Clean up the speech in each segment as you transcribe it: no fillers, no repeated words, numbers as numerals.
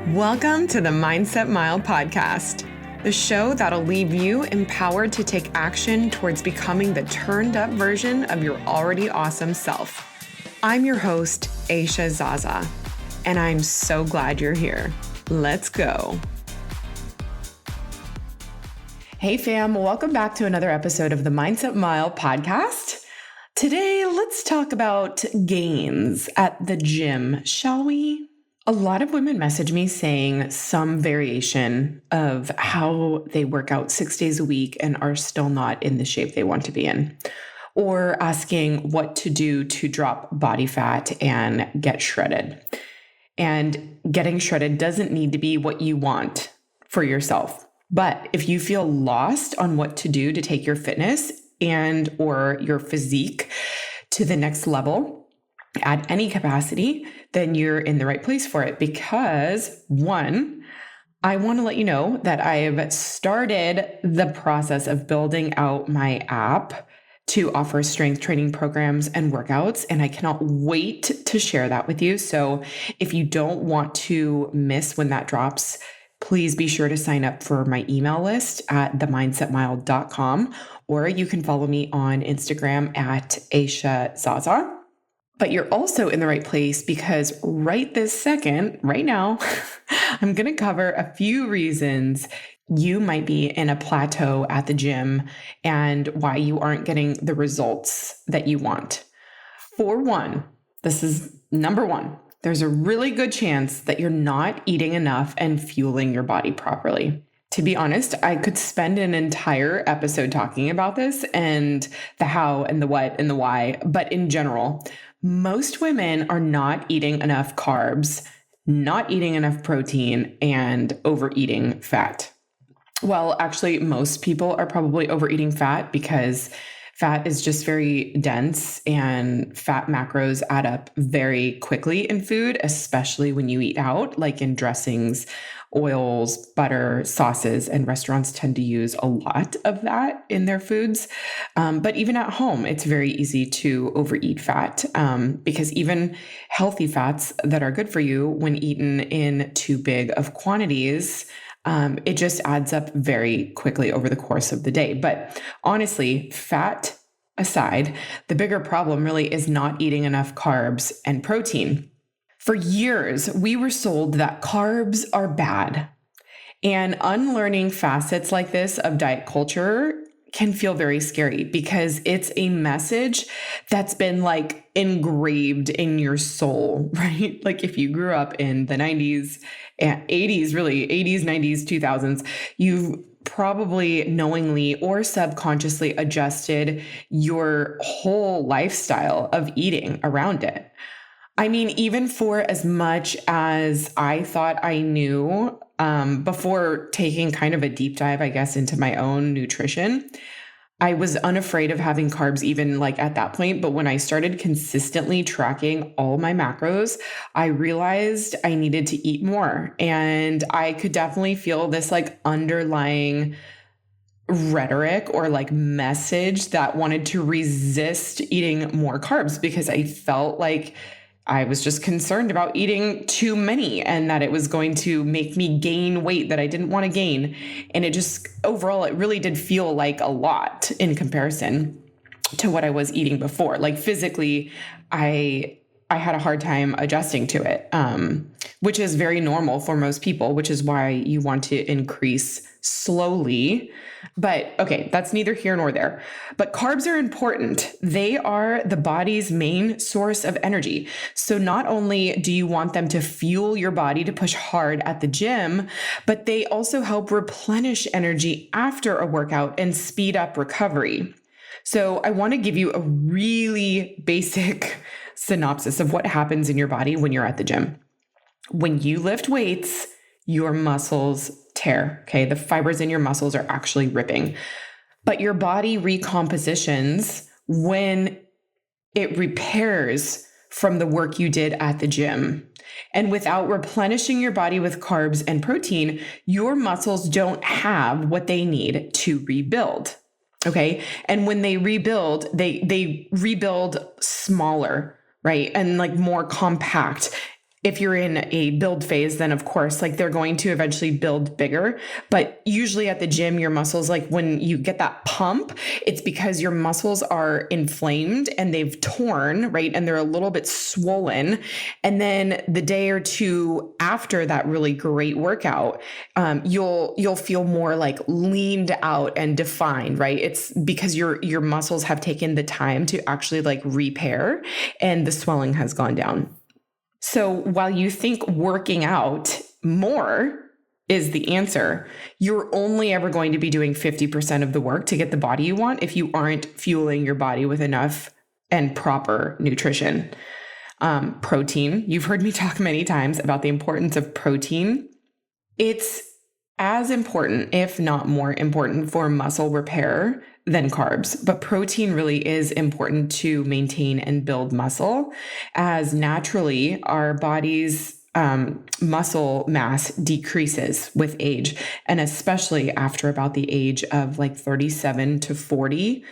Welcome to the Mindset Mile podcast, the show that'll leave you empowered to take action towards becoming the turned up version of your already awesome self. I'm your host, Aisha Zaza, and I'm so glad you're here. Let's go. Hey fam, welcome back to another episode of the Mindset Mile podcast. Today, let's talk about gains at the gym, shall we? A lot of women message me saying some variation of how they work out 6 days a week and are still not in the shape they want to be in, or asking what to do to drop body fat and get shredded. And getting shredded doesn't need to be what you want for yourself. But if you feel lost on what to do to take your fitness and or your physique to the next level, at any capacity, then you're in the right place for it. Because one, I want to let you know that I've started the process of building out my app to offer strength training programs and workouts, and I cannot wait to share that with you. So if you don't want to miss when that drops, please be sure to sign up for my email list at themindsetmile.com, or you can follow me on Instagram at Aisha Zaza. But you're also in the right place because right this second, right now, I'm going to cover a few reasons you might be in a plateau at the gym and why you aren't getting the results that you want. For one, this is number one, there's a really good chance that you're not eating enough and fueling your body properly. To be honest, I could spend an entire episode talking about this and the how and the what and the why, but in general, most women are not eating enough carbs, not eating enough protein, and overeating fat. Well, actually, most people are probably overeating fat because fat is just very dense and fat macros add up very quickly in food, especially when you eat out, like in dressings, oils, butter, sauces, and restaurants tend to use a lot of that in their foods. But even at home, it's very easy to overeat fat because even healthy fats that are good for you when eaten in too big of quantities, it just adds up very quickly over the course of the day. But honestly, fat aside, the bigger problem really is not eating enough carbs and protein. For years, we were sold that carbs are bad, and unlearning facets like this of diet culture can feel very scary because it's a message that's been like engraved in your soul, right? Like if you grew up in the 90s and 80s, really 80s, 90s, 2000s, you've probably knowingly or subconsciously adjusted your whole lifestyle of eating around it. I mean, even for as much as I thought I knew before taking kind of a deep dive, I guess, into my own nutrition, I was unafraid of having carbs even like at that point. But when I started consistently tracking all my macros, I realized I needed to eat more. And I could definitely feel this like underlying rhetoric or like message that wanted to resist eating more carbs because I felt like I was just concerned about eating too many and that it was going to make me gain weight that I didn't want to gain. And it just overall, it really did feel like a lot in comparison to what I was eating before. Like physically, I had a hard time adjusting to it, which is very normal for most people, which is why you want to increase slowly. But okay, that's neither here nor there. But carbs are important. They are the body's main source of energy. So not only do you want them to fuel your body to push hard at the gym, but they also help replenish energy after a workout and speed up recovery. So I want to give you a really basic synopsis of what happens in your body when you're at the gym. When you lift weights, your muscles tear, okay? The fibers in your muscles are actually ripping. But your body recompositions when it repairs from the work you did at the gym. And without replenishing your body with carbs and protein, your muscles don't have what they need to rebuild. Okay. And when they rebuild, they rebuild smaller, right? And like more compact. If you're in a build phase, then of course, like they're going to eventually build bigger. But usually at the gym, your muscles, like when you get that pump, it's because your muscles are inflamed and they've torn, right? And they're a little bit swollen. And then the day or two after that really great workout, you'll feel more like leaned out and defined, right? It's because your muscles have taken the time to actually like repair and the swelling has gone down. So while you think working out more is the answer, you're only ever going to be doing 50% of the work to get the body you want if you aren't fueling your body with enough and proper nutrition. Protein. You've heard me talk many times about the importance of protein. It's as important, if not more important, for muscle repair than carbs. But protein really is important to maintain and build muscle, as naturally our body's muscle mass decreases with age. And especially after about the age of like 37 to 40,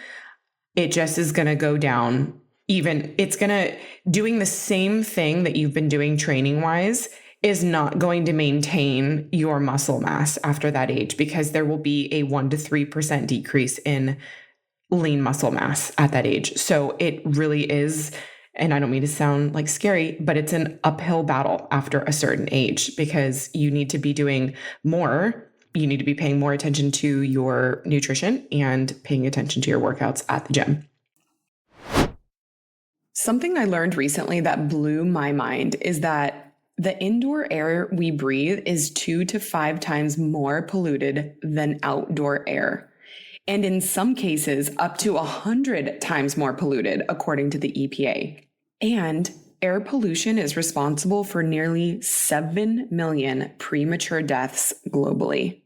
it just is going to go down. Even it's going to doing the same thing that you've been doing training wise is not going to maintain your muscle mass after that age, because there will be a 1% to 3% decrease in lean muscle mass at that age. So it really is, and I don't mean to sound like scary, but it's an uphill battle after a certain age, because you need to be doing more. You need to be paying more attention to your nutrition and paying attention to your workouts at the gym. Something I learned recently that blew my mind is that the indoor air we breathe is 2 to 5 times more polluted than outdoor air. And in some cases, up to 100 times more polluted, according to the EPA. And air pollution is responsible for nearly 7 million premature deaths globally.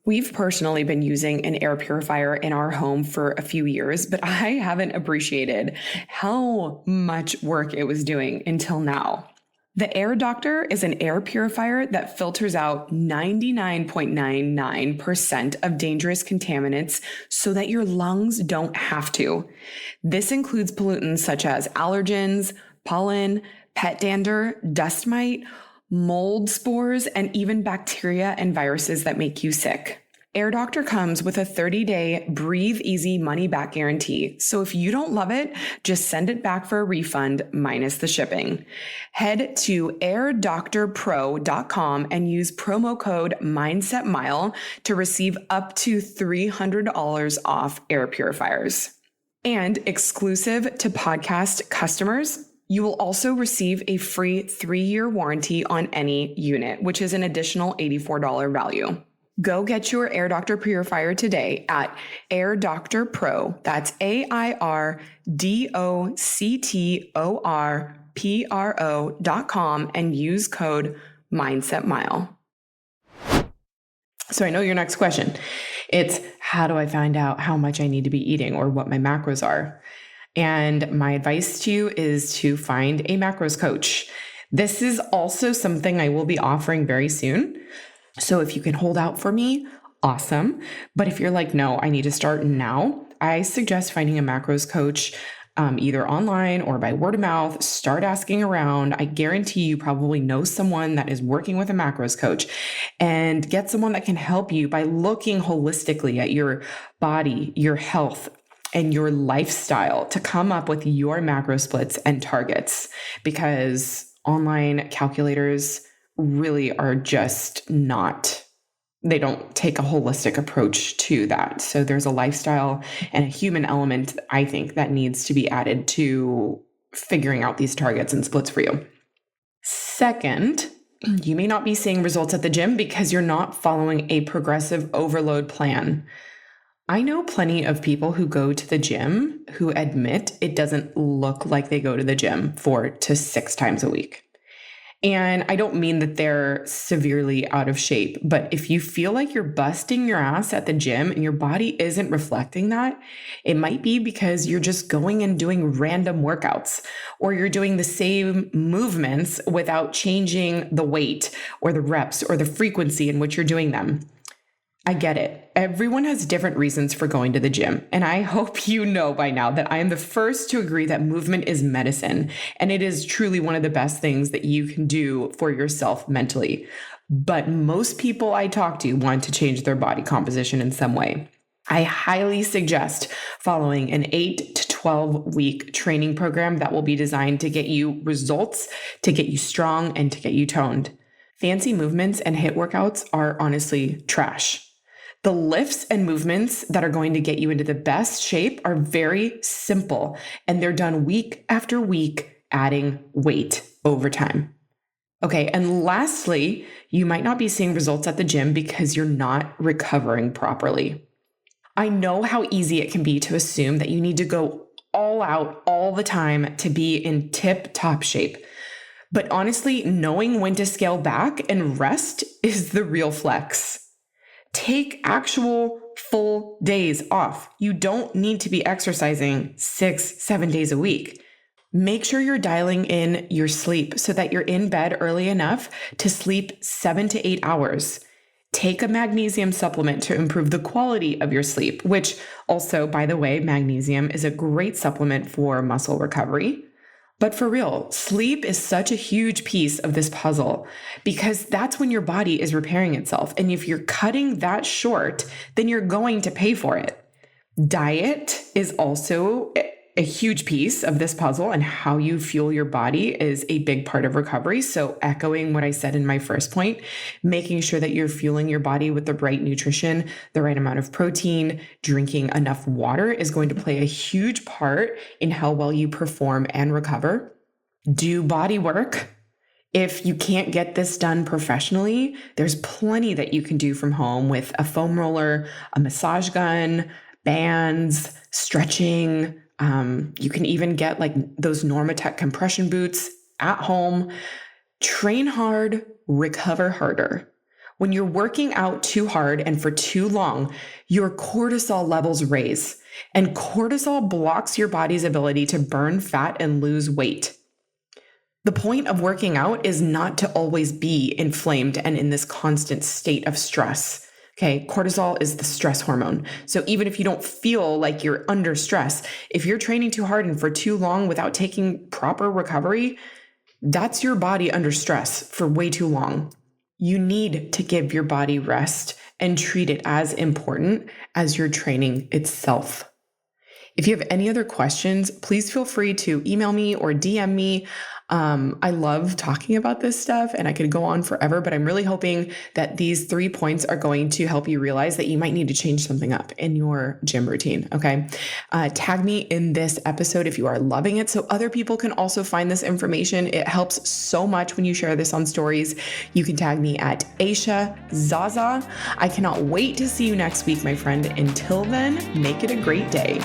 We've personally been using an air purifier in our home for a few years, but I haven't appreciated how much work it was doing until now. The Air Doctor is an air purifier that filters out 99.99% of dangerous contaminants so that your lungs don't have to. This includes pollutants such as allergens, pollen, pet dander, dust mite, mold spores, and even bacteria and viruses that make you sick. Air Doctor comes with a 30-day breathe easy money back guarantee. So if you don't love it, just send it back for a refund minus the shipping. Head to airdoctorpro.com and use promo code MindsetMile to receive up to $300 off air purifiers. And exclusive to podcast customers, you will also receive a free 3-year warranty on any unit, which is an additional $84 value. Go get your Air Doctor purifier today at Air Doctor Pro. That's AIRDOCTORPRO.com and use code MindsetMile. So I know your next question. It's, how do I find out how much I need to be eating or what my macros are? And my advice to you is to find a macros coach. This is also something I will be offering very soon. So if you can hold out for me, awesome. But if you're like, no, I need to start now, I suggest finding a macros coach, either online or by word of mouth. Start asking around. I guarantee you probably know someone that is working with a macros coach, and get someone that can help you by looking holistically at your body, your health, and your lifestyle to come up with your macro splits and targets, because online calculators really are just not, they don't take a holistic approach to that. So there's a lifestyle and a human element, I think, that needs to be added to figuring out these targets and splits for you. Second, you may not be seeing results at the gym because you're not following a progressive overload plan. I know plenty of people who go to the gym who admit it doesn't look like they go to the gym 4 to 6 times a week. And I don't mean that they're severely out of shape, but if you feel like you're busting your ass at the gym and your body isn't reflecting that, it might be because you're just going and doing random workouts, or you're doing the same movements without changing the weight or the reps or the frequency in which you're doing them. I get it. Everyone has different reasons for going to the gym. And I hope you know by now that I am the first to agree that movement is medicine. And it is truly one of the best things that you can do for yourself mentally. But most people I talk to want to change their body composition in some way. I highly suggest following an 8 to 12 week training program that will be designed to get you results, to get you strong, and to get you toned. Fancy movements and HIIT workouts are honestly trash. The lifts and movements that are going to get you into the best shape are very simple, and they're done week after week, adding weight over time. Okay, and lastly, you might not be seeing results at the gym because you're not recovering properly. I know how easy it can be to assume that you need to go all out all the time to be in tip-top shape. But honestly, knowing when to scale back and rest is the real flex. Take actual full days off. You don't need to be exercising 6-7 days a week. Make sure you're dialing in your sleep so that you're in bed early enough to sleep 7 to 8 hours. Take a magnesium supplement to improve the quality of your sleep, which also, by the way, magnesium is a great supplement for muscle recovery. But for real, sleep is such a huge piece of this puzzle because that's when your body is repairing itself. And if you're cutting that short, then you're going to pay for it. Diet is also a huge piece of this puzzle, and how you fuel your body is a big part of recovery. So echoing what I said in my first point, making sure that you're fueling your body with the right nutrition, the right amount of protein, drinking enough water is going to play a huge part in how well you perform and recover. Do body work. If you can't get this done professionally, there's plenty that you can do from home with a foam roller, a massage gun, bands, stretching. You can even get like those Normatec compression boots at home. Train hard, recover harder. When you're working out too hard and for too long, your cortisol levels raise, and cortisol blocks your body's ability to burn fat and lose weight. The point of working out is not to always be inflamed and in this constant state of stress. Okay, cortisol is the stress hormone. So even if you don't feel like you're under stress, if you're training too hard and for too long without taking proper recovery, that's your body under stress for way too long. You need to give your body rest and treat it as important as your training itself. If you have any other questions, please feel free to email me or DM me. I love talking about this stuff and I could go on forever, but I'm really hoping that these 3 points are going to help you realize that you might need to change something up in your gym routine. Okay. Tag me in this episode if you are loving it so other people can also find this information. It helps so much when you share this on stories. You can tag me at Aisha Zaza. I cannot wait to see you next week, my friend. Until then, make it a great day.